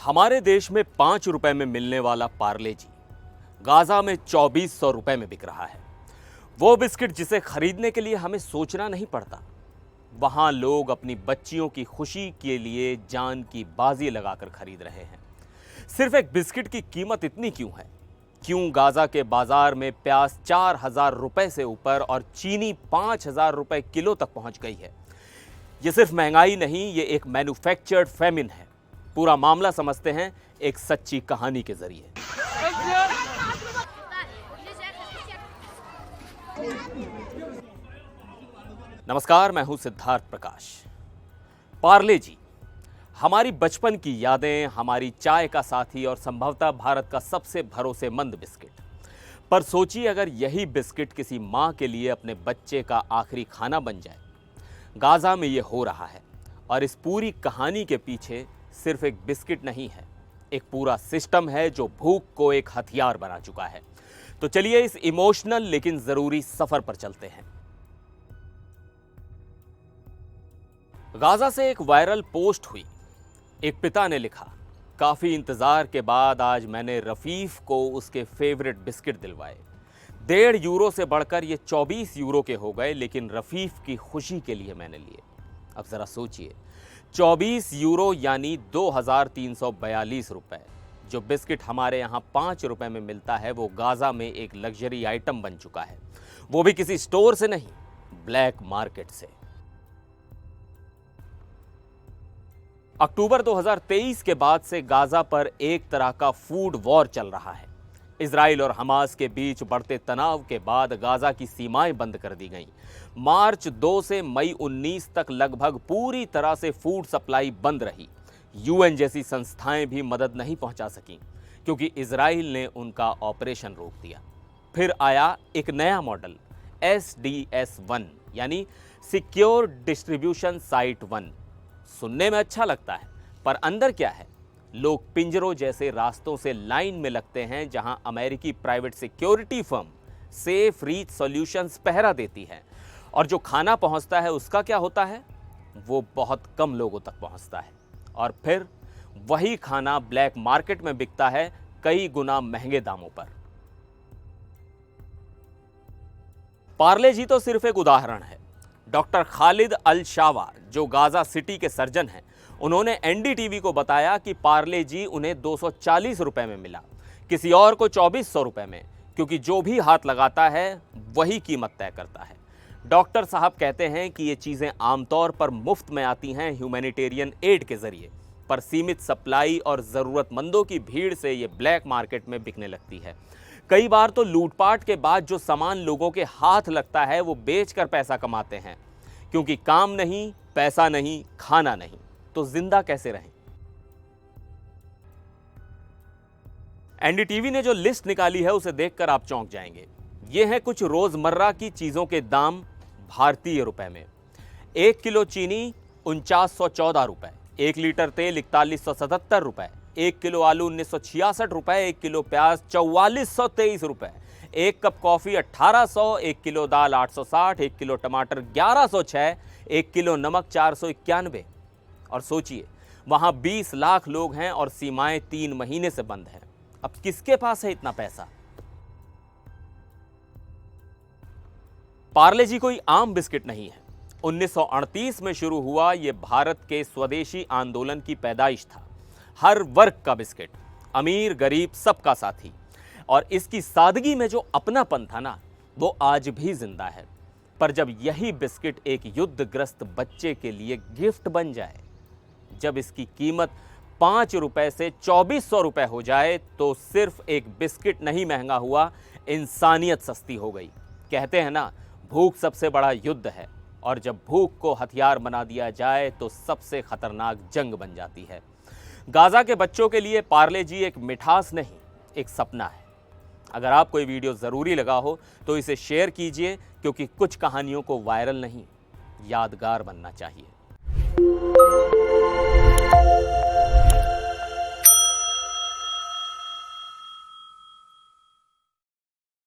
हमारे देश में 5 रुपए में मिलने वाला पार्ले जी गाजा में 2400 रुपए में बिक रहा है। वो बिस्किट जिसे खरीदने के लिए हमें सोचना नहीं पड़ता। वहां लोग अपनी बच्चियों की खुशी के लिए जान की बाजी लगाकर खरीद रहे हैं। सिर्फ एक बिस्किट की कीमत इतनी क्यों है? क्यों गाजा के बाजार में प्याज 4000 रुपए से ऊपर और चीनी 5000 रुपए किलो तक पहुंच गई है? ये सिर्फ महंगाई नहीं, ये एक मैन्युफैक्चर्ड फेमिन है। पूरा मामला समझते हैं एक सच्ची कहानी के जरिए। नमस्कार, मैं हूं सिद्धार्थ प्रकाश। पार्ले जी हमारी बचपन की यादें, हमारी चाय का साथी और संभवतः भारत का सबसे भरोसेमंद बिस्किट। पर सोचिए अगर यही बिस्किट किसी मां के लिए अपने बच्चे का आखिरी खाना बन जाए। गाजा में यह हो रहा है और इस पूरी कहानी के पीछे सिर्फ एक बिस्किट नहीं है, एक पूरा सिस्टम है जो भूख को एक हथियार बना चुका है। तो चलिए इस इमोशनल लेकिन जरूरी सफर पर चलते हैं। गाजा से एक वायरल पोस्ट हुई। एक पिता ने लिखा, काफी इंतजार के बाद आज मैंने रफीफ को उसके फेवरेट बिस्किट दिलवाए। 1.5 यूरो से बढ़कर ये 24 यूरो के हो गए, लेकिन रफीफ की खुशी के लिए मैंने लिए। अब जरा सोचिए, 24 यूरो यानी 2342 रुपए। जो बिस्किट हमारे यहाँ 5 रुपए में मिलता है, वो गाजा में एक लग्जरी आइटम बन चुका है। वो भी किसी स्टोर से नहीं, ब्लैक मार्केट से। अक्टूबर 2023 के बाद से गाजा पर एक तरह का फूड वॉर चल रहा है। इजराइल और हमास के बीच बढ़ते तनाव के बाद गाजा की सीमाएं बंद कर दी गईं। मार्च 2 से मई 19 तक लगभग पूरी तरह से फूड सप्लाई बंद रही। यूएन जैसी संस्थाएं भी मदद नहीं पहुंचा सकीं क्योंकि इजराइल ने उनका ऑपरेशन रोक दिया। फिर आया एक नया मॉडल, SDS-1 यानी सिक्योर डिस्ट्रीब्यूशन साइट 1। सुनने में अच्छा लगता है, पर अंदर क्या है? लोग पिंजरों जैसे रास्तों से लाइन में लगते हैं जहां अमेरिकी private security firm safe reach solutions पहरा देती है। और जो खाना पहुंचता है उसका क्या होता है? वो बहुत कम लोगों तक पहुंचता है और फिर वही खाना ब्लैक मार्केट में बिकता है कई गुना महंगे दामों पर। पार्ले जी तो सिर्फ एक उदाहरण है। डॉक्टर खालिद अल शावा, जो गाजा सिटी के सर्जन हैं, उन्होंने एनडीटीवी को बताया कि पार्ले जी उन्हें 240 रुपए में मिला, किसी और को 2400 रुपए में, क्योंकि जो भी हाथ लगाता है वही कीमत तय करता है। डॉक्टर साहब कहते हैं कि ये चीज़ें आमतौर पर मुफ्त में आती हैं ह्यूमैनिटेरियन एड के जरिए, पर सीमित सप्लाई और ज़रूरतमंदों की भीड़ से ये ब्लैक मार्केट में बिकने लगती है। कई बार तो लूटपाट के बाद जो सामान लोगों के हाथ लगता है वो बेचकर पैसा कमाते हैं, क्योंकि काम नहीं, पैसा नहीं, खाना नहीं, तो जिंदा कैसे रहें? एनडीटीवी ने जो लिस्ट निकाली है उसे देखकर आप चौंक जाएंगे। ये हैं कुछ रोजमर्रा की चीजों के दाम भारतीय रुपए में। 1 किलो चीनी 4914 रुपए, 1 लीटर तेल 4177 रुपए, 1 किलो आलू 1966 रुपए, 1 किलो प्याज 4423 रुपए, 1 कप कॉफी 1800, 1 किलो दाल 860, 1 किलो टमाटर 1106, 1 किलो नमक 491। और सोचिए, वहां 20 लाख लोग हैं और सीमाएं 3 महीने से बंद हैं। अब किसके पास है इतना पैसा? पार्ले जी कोई आम बिस्किट नहीं है। 1938 में शुरू हुआ ये भारत के स्वदेशी आंदोलन की पैदाइश था। हर वर्ग का बिस्किट, अमीर गरीब सबका साथी। और इसकी सादगी में जो अपनापन था ना, वो आज भी जिंदा है। पर जब यही बिस्किट एक युद्धग्रस्त बच्चे के लिए गिफ्ट बन जाए, जब इसकी कीमत 5 रुपए से 2400 रुपए हो जाए, तो सिर्फ एक बिस्किट नहीं महंगा हुआ, इंसानियत सस्ती हो गई। कहते हैं ना, भूख सबसे बड़ा युद्ध है, और जब भूख को हथियार बना दिया जाए तो सबसे खतरनाक जंग बन जाती है। गाजा के बच्चों के लिए पार्ले जी एक मिठास नहीं, एक सपना है। अगर आपको ये वीडियो ज़रूरी लगा हो तो इसे शेयर कीजिए, क्योंकि कुछ कहानियों को वायरल नहीं, यादगार बनना चाहिए।